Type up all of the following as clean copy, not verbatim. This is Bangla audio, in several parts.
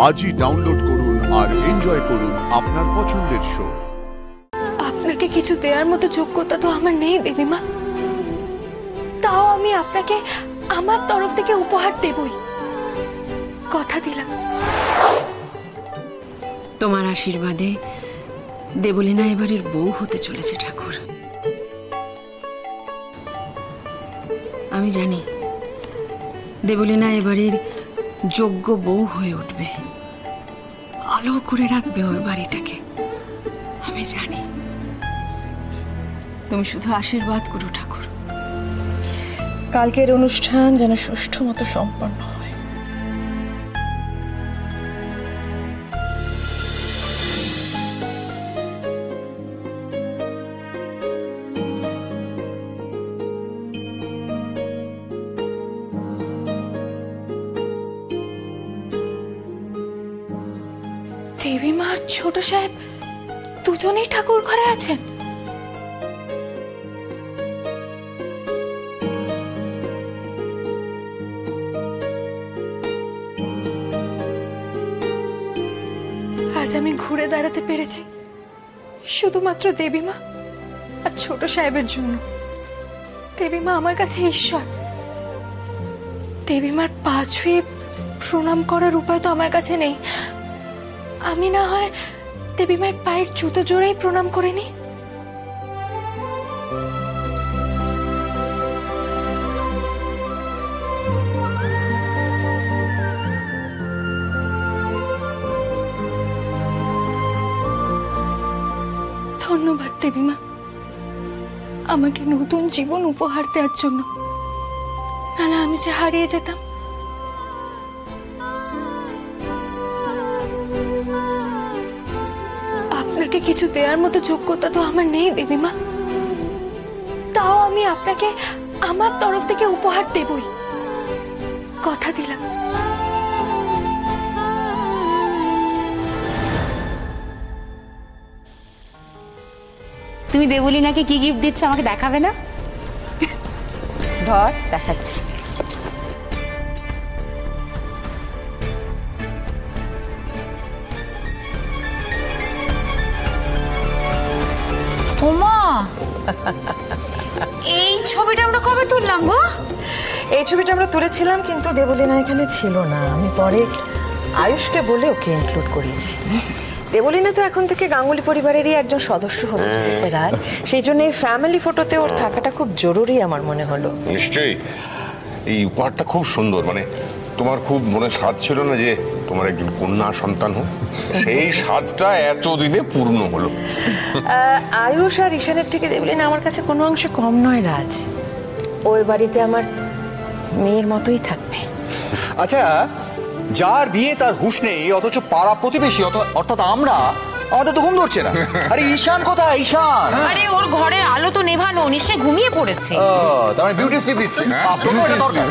আজই ডাউনলোড করুন আর এনজয় করুন আপনার পছন্দের শো। আপনাকে কিছু দেওয়ার মতো যোগ্যতা তো আমার নেই দেবীমা, তাও আমি আপনাকে আমার তরফ থেকে উপহার দেবই, কথা দিলাম। তোমার আশীর্বাদে দেবলীনা এবারের বউ হতে চলেছে ঠাকুর। আমি জানি দেবলীনা এবারের যোগ্য বউ হয়ে উঠবে, আলো করে রাখবে ওই বাড়িটাকে। আমি জানি, তুমি শুধু আশীর্বাদ করো ঠাকুর। কালকের অনুষ্ঠান যেন সুষ্ঠু মতো সম্পন্ন হয়। দেবীমা আর ছোট সাহেব দুজনেই ঠাকুর ঘরে আছেন। আজ আমি ঘুরে দাঁড়াতে পেরেছি শুধুমাত্র দেবীমা আর ছোট সাহেবের জন্য। দেবীমা আমার কাছে ঈশ্বর। দেবীমার পা ছুঁয়ে প্রণাম করার উপায় তো আমার কাছে নেই। আমি না হয় দেবীমার পায়ের জুতো জোড়াই প্রণাম করে নি। ধন্যবাদ দেবীমা, আমাকে নতুন জীবন উপহার দেওয়ার জন্য। না আমি যে হারিয়ে যেতাম। আপনাকে কিছু দেওয়ার মতো যোগ্যতা তো আমার নেই দেবীমা, তাও আমি আপনাকে আমার তরফ থেকে উপহার দেবই, কথা দিলাম। তুমি দেবলীনাকে কি গিফট দিচ্ছ আমাকে দেখাবে না? ধর দেখাচ্ছি। ওমা, এই ছবিটা আমরা কবে তুললাম গো? এই ছবিটা আমরা তুলেছিলাম, কিন্তু দেবলীনা এখানে ছিল না। আমি পরে আয়ুষকে বলে ওকে ইনক্লুড করেছি। দেবলীনা তো এখন থেকে গাঙ্গুলি পরিবারেরই একজন সদস্য হতে চলেছে রাজ, সেই জন্য এই ফ্যামিলি ফটোতে ওর থাকাটা খুব জরুরি আমার মনে হলো। নিশ্চয়ই এই উপহারটা খুব সুন্দর। মানে তোমার খুব মনে স্বাদ ছিল না যে তোমার একজন কন্যা সন্তান হোক, সেই স্বাদটা এতদিনে পূর্ণ হলো। আয়ুষ আর ঈশানের থেকে দেবলীনা আমার কাছে কোনো অংশে কম নয় রাজ। ওই বাড়িতে আমার মেয়ের মতোই থাকবে। আচ্ছা, যার বিয়ে তার হুঁশ নেই, অথচ পাড়া প্রতিবেশী অর্থাৎ আমরা, আমাদের তো ঘুম ধরছে না। আরে ঈশান কোথায়? ঈশান আরে ওর ঘরের আলো তো নেভানো, নিশ্চয়ই ঘুমিয়ে পড়েছে। তার মানে বিউটি স্লিপ দিচ্ছে। আপনারও এটা দরকার।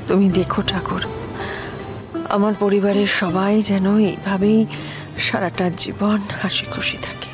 তুমি দেখো ঠাকুর, আমার পরিবারের সবাই যেন এইভাবেই সারাটা জীবন হাসি খুশি থাকে।